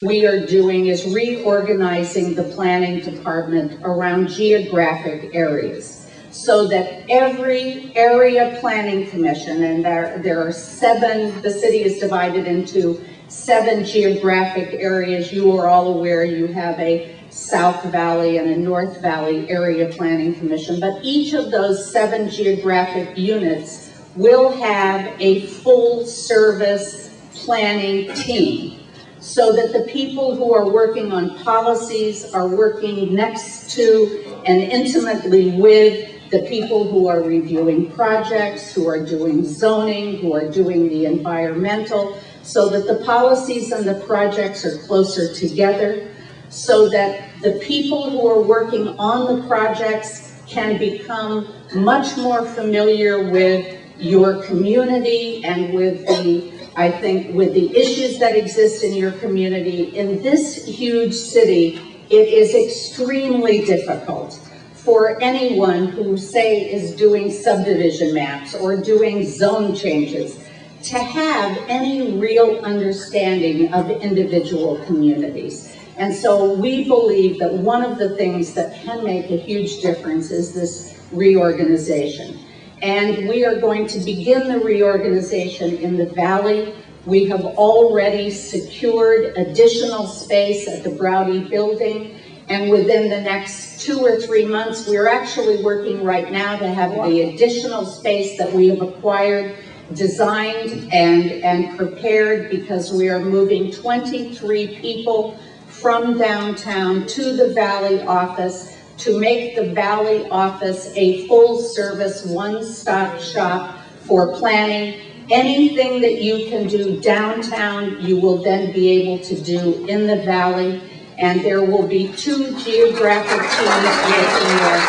we are doing is reorganizing the planning department around geographic areas so that every area planning commission, and there are 7, the city is divided into 7 geographic areas. You are all aware you have a South Valley and a North Valley area planning commission, but each of those 7 geographic units will have a full service planning team, so that the people who are working on policies are working next to and intimately with the people who are reviewing projects, who are doing zoning, who are doing the environmental, so that the policies and the projects are closer together, so that the people who are working on the projects can become much more familiar with your community and with the issues that exist in your community. In this huge city, it is extremely difficult for anyone who, say, is doing subdivision maps or doing zone changes to have any real understanding of individual communities. And so we believe that one of the things that can make a huge difference is this reorganization. And we are going to begin the reorganization in the Valley. We have already secured additional space at the Browdy building, and within the next 2 or 3 months, we're actually working right now to have the additional space that we have acquired designed and prepared, because we are moving 23 people from downtown to the Valley office to make the Valley office a full-service, one-stop shop for planning. Anything that you can do downtown, you will then be able to do in the Valley, and there will be 2 geographic teams working there.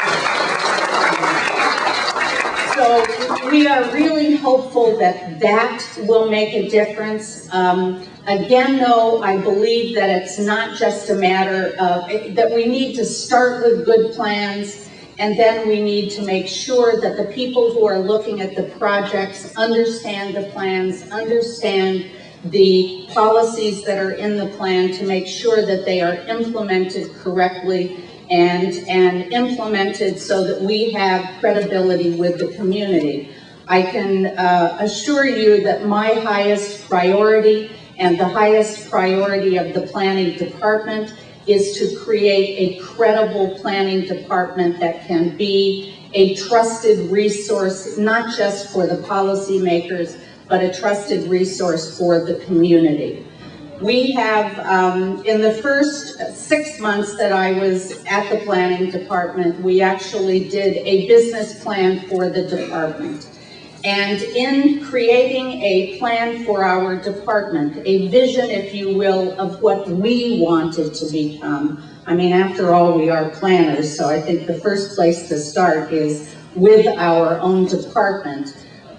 So we are really hopeful that that will make a difference. Again, though, I believe that it's not just a matter of that we need to start with good plans, and then we need to make sure that the people who are looking at the projects understand the plans, understand the policies that are in the plan, to make sure that they are implemented correctly and implemented so that we have credibility with the community. I can assure you that my highest priority and the highest priority of the planning department is to create a credible planning department that can be a trusted resource, not just for the policymakers, but a trusted resource for the community. We have, in the first 6 months that I was at the planning department, we actually did a business plan for the department. And in creating a plan for our department, a vision, if you will, of what we wanted to become. I mean, after all, we are planners, so I think the first place to start is with our own department.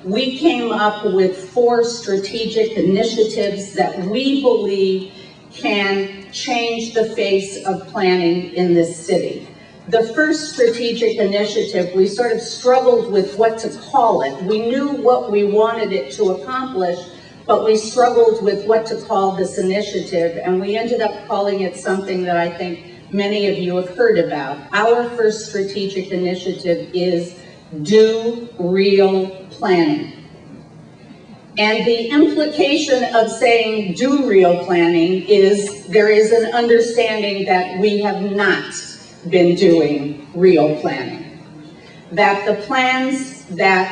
We came up with 4 strategic initiatives that we believe can change the face of planning in this city. The first strategic initiative, we sort of struggled with what to call it. We knew what we wanted it to accomplish, but we struggled with what to call this initiative, and we ended up calling it something that I think many of you have heard about. Our first strategic initiative is Do Real Planning. And the implication of saying do real planning is there is an understanding that we have not been doing real planning. That the plans that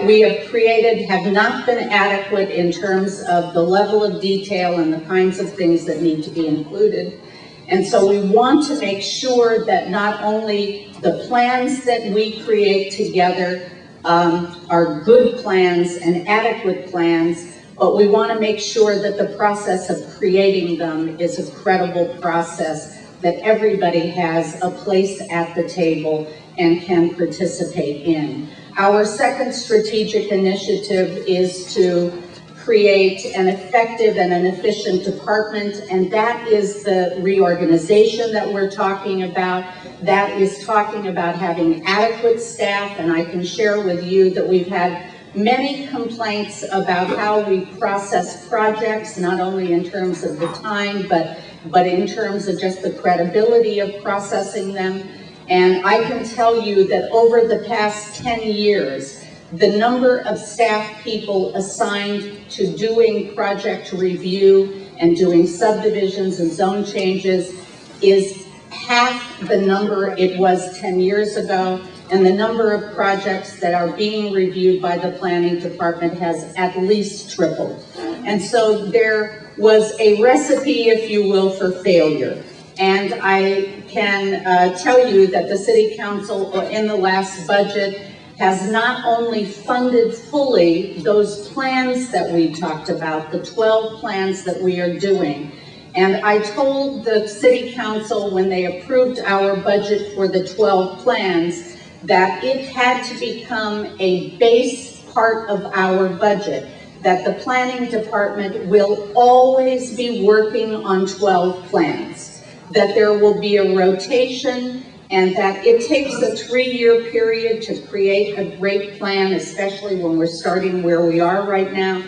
we have created have not been adequate in terms of the level of detail and the kinds of things that need to be included. And so we want to make sure that not only the plans that we create together are good plans and adequate plans, but we want to make sure that the process of creating them is a credible process, that everybody has a place at the table and can participate in. Our second strategic initiative is to create an effective and an efficient department, and that is the reorganization that we're talking about. That is talking about having adequate staff, and I can share with you that we've had many complaints about how we process projects, not only in terms of the time, but in terms of just the credibility of processing them. And I can tell you that over the past 10 years, the number of staff people assigned to doing project review and doing subdivisions and zone changes is half the number it was 10 years ago, and the number of projects that are being reviewed by the planning department has at least tripled. And so there was a recipe, if you will, for failure. And I can tell you that the City Council in the last budget has not only funded fully those plans that we talked about, the 12 plans that we are doing. And I told the City Council when they approved our budget for the 12 plans that it had to become a base part of our budget, that the planning department will always be working on 12 plans, that there will be a rotation, and that it takes a 3-year period to create a great plan, especially when we're starting where we are right now.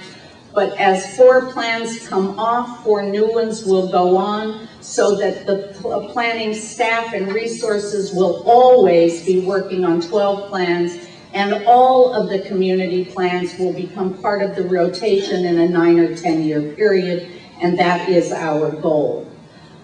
But as 4 plans come off, 4 new ones will go on, so that the planning staff and resources will always be working on 12 plans, and all of the community plans will become part of the rotation in a 9 or 10-year period, and that is our goal.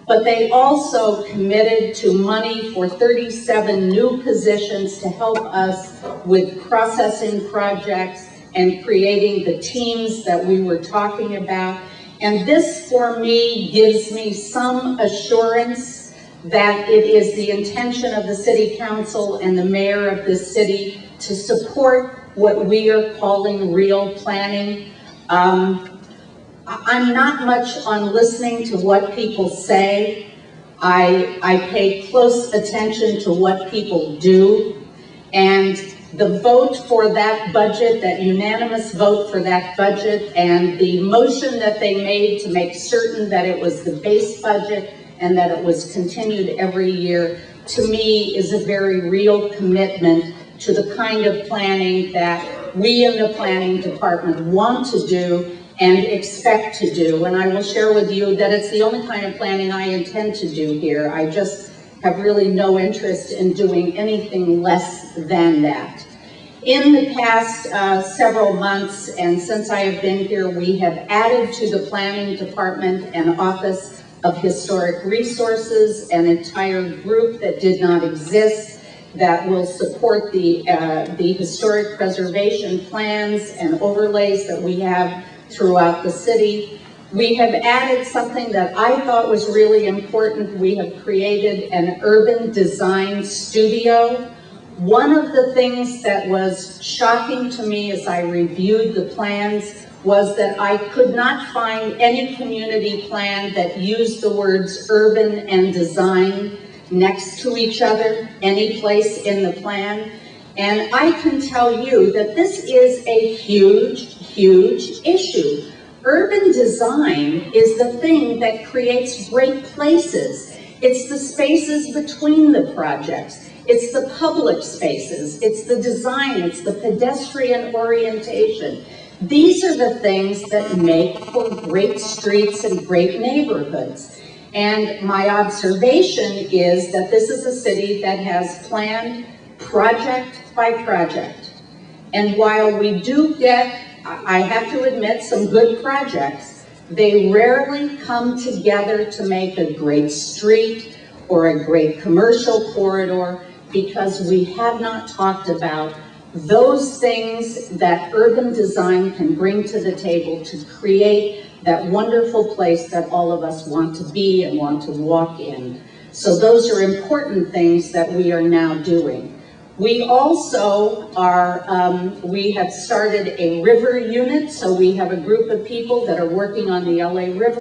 But they also committed to money for 37 new positions to help us with processing projects and creating the teams that we were talking about. And this, for me, gives me some assurance that it is the intention of the City Council and the mayor of this city to support what we are calling real planning. I'm not much on listening to what people say. I pay close attention to what people do. And the vote for that budget, that unanimous vote for that budget, and the motion that they made to make certain that it was the base budget and that it was continued every year, to me is a very real commitment to the kind of planning that we in the planning department want to do and expect to do. And I will share with you that it's the only kind of planning I intend to do here. I just have really no interest in doing anything less than that. In the past several months, and since I have been here, we have added to the planning department an Office of Historic Resources, an entire group that did not exist that will support the historic preservation plans and overlays that we have throughout the city. We have added something that I thought was really important. We have created an urban design studio. One of the things that was shocking to me as I reviewed the plans was that I could not find any community plan that used the words urban and design next to each other, any place in the plan. And I can tell you that this is a huge, huge issue. Urban design is the thing that creates great places. It's the spaces between the projects. It's the public spaces. It's the design. It's the pedestrian orientation. These are the things that make for great streets and great neighborhoods. And my observation is that this is a city that has planned project by project. And while we do get, I have to admit, some good projects, they rarely come together to make a great street or a great commercial corridor, because we have not talked about those things that urban design can bring to the table to create that wonderful place that all of us want to be and want to walk in. So those are important things that we are now doing. We also are, we have started a river unit, so we have a group of people that are working on the LA River.